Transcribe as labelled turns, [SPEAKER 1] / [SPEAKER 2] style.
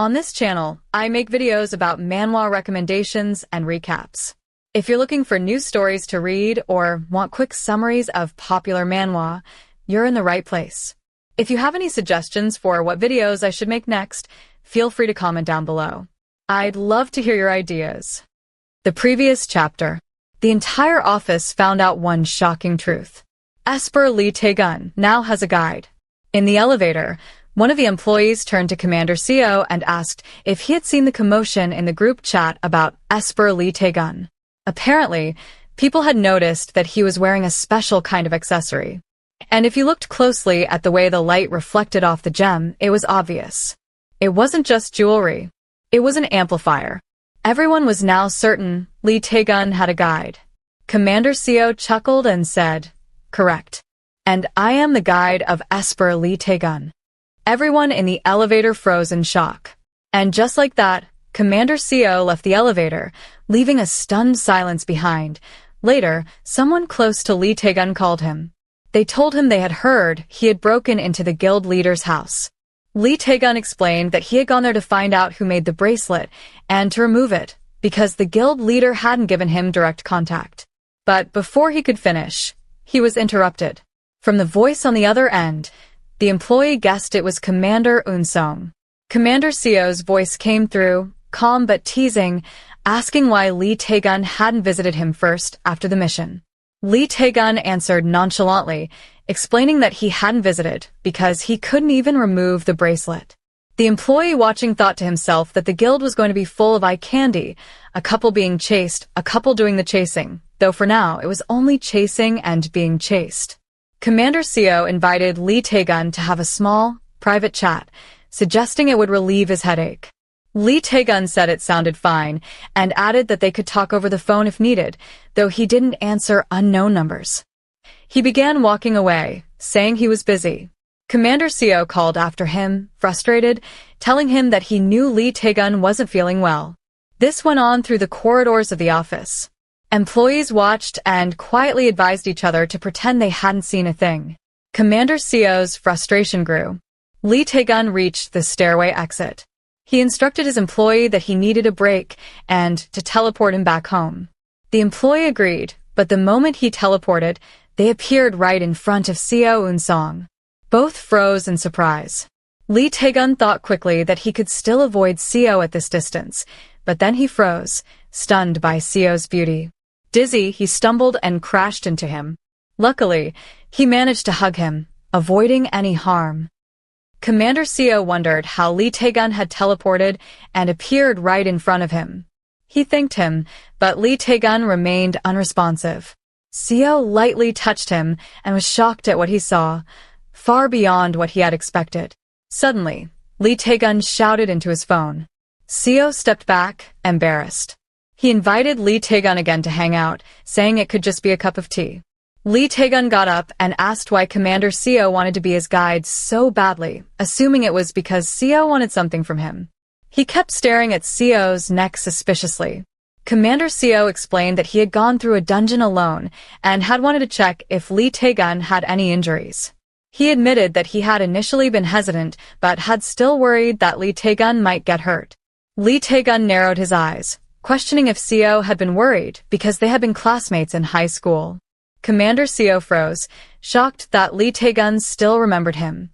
[SPEAKER 1] On this channel, I make videos about manhwa recommendations and recaps. If you're looking for new stories to read or want quick summaries of popular manhwa, you're in the right place. If you have any suggestions for what videos I should make next, feel free to comment down below. I'd love to hear your ideas. The previous chapter. The entire office found out one shocking truth. Esper Taegun now has a guide. In the elevator, one of the employees turned to Commander Seo and asked if he had seen the commotion in the group chat about Esper Taegun. Apparently, people had noticed that he was wearing a special kind of accessory. And if you looked closely at the way the light reflected off the gem, it was obvious. It wasn't just jewelry. It was an amplifier. Everyone was now certain Taegun had a guide. Commander Seo chuckled and said, "Correct. And I am the guide of Esper Taegun." Everyone in the elevator froze in shock. And just like that, Commander Seo left the elevator, leaving a stunned silence behind. Later, someone close to Taegun called him. They told him they had heard he had broken into the guild leader's house. Taegun explained that he had gone there to find out who made the bracelet and to remove it, because the guild leader hadn't given him direct contact. But before he could finish, he was interrupted. From the voice on the other end, the employee guessed it was Commander Eunsung. Commander Seo's voice came through, calm but teasing, asking why Taegun hadn't visited him first after the mission. Taegun answered nonchalantly, explaining that he hadn't visited because he couldn't even remove the bracelet. The employee watching thought to himself that the guild was going to be full of eye candy, a couple being chased, a couple doing the chasing, though for now it was only chasing and being chased. Commander Seo invited Taegun to have a small, private chat, suggesting it would relieve his headache. Taegun said it sounded fine, and added that they could talk over the phone if needed, though he didn't answer unknown numbers. He began walking away, saying he was busy. Commander Seo called after him, frustrated, telling him that he knew Taegun wasn't feeling well. This went on through the corridors of the office. Employees watched and quietly advised each other to pretend they hadn't seen a thing. Commander Seo's frustration grew. Taegun reached the stairway exit. He instructed his employee that he needed a break and to teleport him back home. The employee agreed, but the moment he teleported, they appeared right in front of Seo Eunsung. Both froze in surprise. Taegun thought quickly that he could still avoid Seo at this distance, but then he froze, stunned by Seo's beauty. Dizzy, he stumbled and crashed into him. Luckily, he managed to hug him, avoiding any harm. Commander Seo wondered how Taegun had teleported and appeared right in front of him. He thanked him, but Taegun remained unresponsive. Seo lightly touched him and was shocked at what he saw, far beyond what he had expected. Suddenly, Taegun shouted into his phone. Seo stepped back, embarrassed. He invited Taegun again to hang out, saying it could just be a cup of tea. Taegun got up and asked why Commander Seo wanted to be his guide so badly, assuming it was because Seo wanted something from him. He kept staring at Seo's neck suspiciously. Commander Seo explained that he had gone through a dungeon alone and had wanted to check if Taegun had any injuries. He admitted that he had initially been hesitant, but had still worried that Taegun might get hurt. Taegun narrowed his eyes, questioning if Seo had been worried because they had been classmates in high school. Commander Seo froze, shocked that Taegun still remembered him.